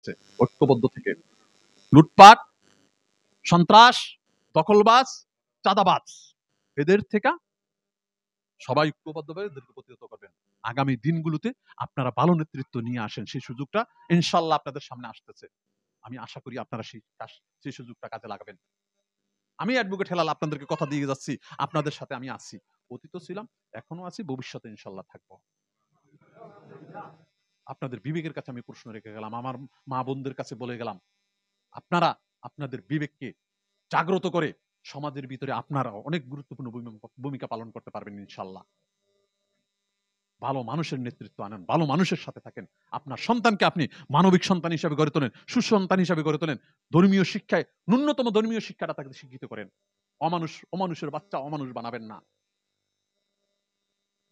হচ্ছে ঐক্যবদ্ধ থেকে। লুটপাট, সন্ত্রাস, দখলবাজ, চাঁদাবাজ এদের থেকে সবাই ঐক্যবদ্ধভাবে এদেরকে প্রতিহত করবেন। আগামী দিনগুলোতে আপনারা ভালো নেতৃত্ব নিয়ে আসেন, সেই সুযোগটা ইনশাল্লাহ আপনাদের সামনে আসতেছে। আমি আশা করি আপনারা সেই সুযোগটা কাজে লাগাবেন। আমি অ্যাডভোকেট হেলাল আপনাদেরকে কথা দিয়ে যাচ্ছি, আপনাদের সাথে আমি আছি, অতীত ছিলাম, এখনো আছি, ভবিষ্যতে ইনশাল্লাহ থাকবো। আপনাদের বিবেকের কাছে আমি প্রশ্ন রেখে গেলাম, আমার মা বোনদের কাছে বলে গেলাম, আপনারা আপনাদের বিবেককে জাগ্রত করে সমাজের ভিতরে আপনারা অনেক গুরুত্বপূর্ণ ভূমিকা পালন করতে পারবেন ইনশাল্লাহ। ভালো মানুষের নেতৃত্ব আনেন, ভালো মানুষের সাথে থাকেন, আপনার সন্তানকে আপনি মানবিক সন্তান হিসাবে গড়ে তোলেন, সুসন্তান হিসাবে গড়ে তোলেন, ধর্মীয় শিক্ষায় ন্যূনতম ধর্মীয় শিক্ষাটা তাকে শিক্ষিত করেন। অমানুষের বাচ্চা অমানুষ বানাবেন না।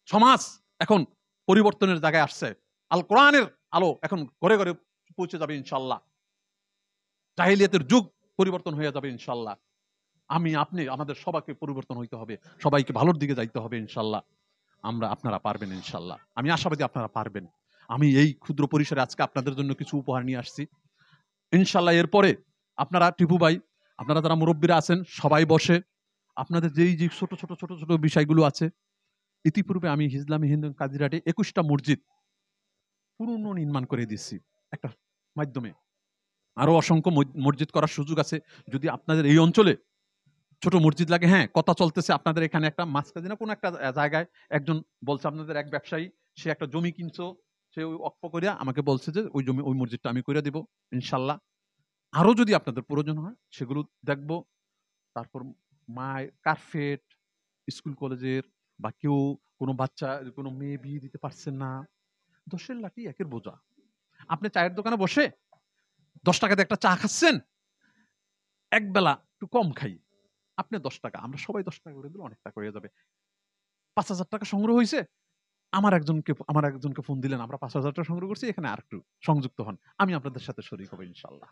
সমাজ এখন পরিবর্তনের জায়গায় আসছে, আল কোরআনের আলো এখন ঘরে ঘরে পৌঁছে যাবে ইনশাল্লাহ। জাহিলিয়াতের যুগ পরিবর্তন হয়ে যাবে ইনশাল্লাহ। আমি আপনি আমাদের সবাইকে পরিবর্তন হইতে হবে, সবাইকে ভালোর দিকে যাইতে হবে ইনশাল্লাহ। আপনারা পারবেন ইনশাল্লাহ, আমি আশাবাদী আপনারা পারবেন। আমি এই ক্ষুদ্র পরিসরে আজকে আপনাদের জন্য কিছু উপহার নিয়ে আসছি ইনশাল্লাহ। এরপরে আপনারা টিপু ভাই, আপনারা যারা মুরব্বীরা আছেন সবাই বসে আপনাদের যেই যে ছোট ছোট ছোট ছোট বিষয়গুলো আছে, ইতিপূর্বে আমি ইসলামী হিন্দু কাজিরাটে 21টা মসজিদ পুরনো নির্মাণ করে দিচ্ছি একটা মাধ্যমে, আরো অসংখ্য মসজিদ করার সুযোগ আছে। যদি আপনাদের এই অঞ্চলে ছোট মসজিদ লাগে, হ্যাঁ কথা চলতেছে আপনাদের এখানে একটা মাঝখানে না কোনো একটা জায়গায় একজন বলছে, আপনাদের এক ব্যবসায়ী, সে একটা জমি কিনছো, সে ওই অক্ষ করিয়া আমাকে বলছে যে ওই জমি ওই মসজিদটা আমি করে দিব ইনশাল্লাহ। আরো যদি আপনাদের প্রয়োজন হয় সেগুলো দেখব। তারপর কার্পেট, স্কুল কলেজের, বা কেউ কোনো বাচ্চা কোনো মেয়ে বিয়ে দিতে পারছেন না, 10-এর লাঠি 1-এর বোঝা। আপনি চায়ের দোকানে বসে 10 টাকাতে একটা চা খাচ্ছেন, এক বেলা একটু কম খাই, আপনি 10 টাকা, আমরা সবাই 10 টাকা করে দিলে অনেকটা করে যাবে। 5,000 টাকা সংগ্রহ হয়েছে, আমার একজনকে ফোন দিলেন, আমরা 5,000 টাকা সংগ্রহ করছি, এখানে আর একটু সংযুক্ত হন, আমি আপনাদের সাথে শরীক হব ইনশাল্লাহ।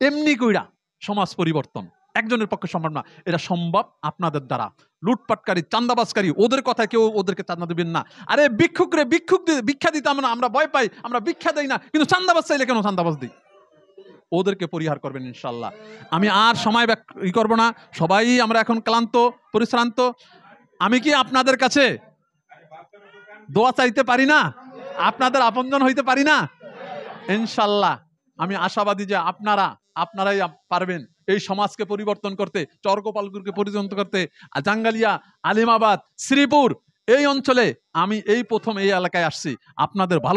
এমনি কইরা সমাজ পরিবর্তন একজনের পক্ষে সম্ভব না, এটা সম্ভব আপনাদের দ্বারা। লুটপাটকারী, চান্দাবাজকারী, ওদের কথা কেউ ওদেরকে চান্দা দিবেন না। আরে ভিক্ষা দিতে আমরা ভয় পাই, আমরা ভিক্ষা দেই না, কিন্তু চান্দাবাজ চাইলে কেন চান্দাবাজ দিই? ওদেরকে পরিহার করবেন ইনশাল্লাহ। আমি আর সময় করব না, সবাই আমরা এখন ক্লান্ত পরিশ্রান্ত। আমি কি আপনাদের কাছে দোয়া চাইতে পারি না? আপনাদের আপনজন হইতে পারি না? ইনশাল্লাহ আমি আশাবাদী যে আপনারাই পারবেন এই সমাজকে পরিবর্তন করতে, চরগোপালপুরকে পরিবর্তন করতে। জাঙ্গালিয়া, আলিমাবাদ, শ্রীপুর এই অঞ্চলে আমি এই প্রথম এই এলাকায় আসছি, আপনাদের ভালো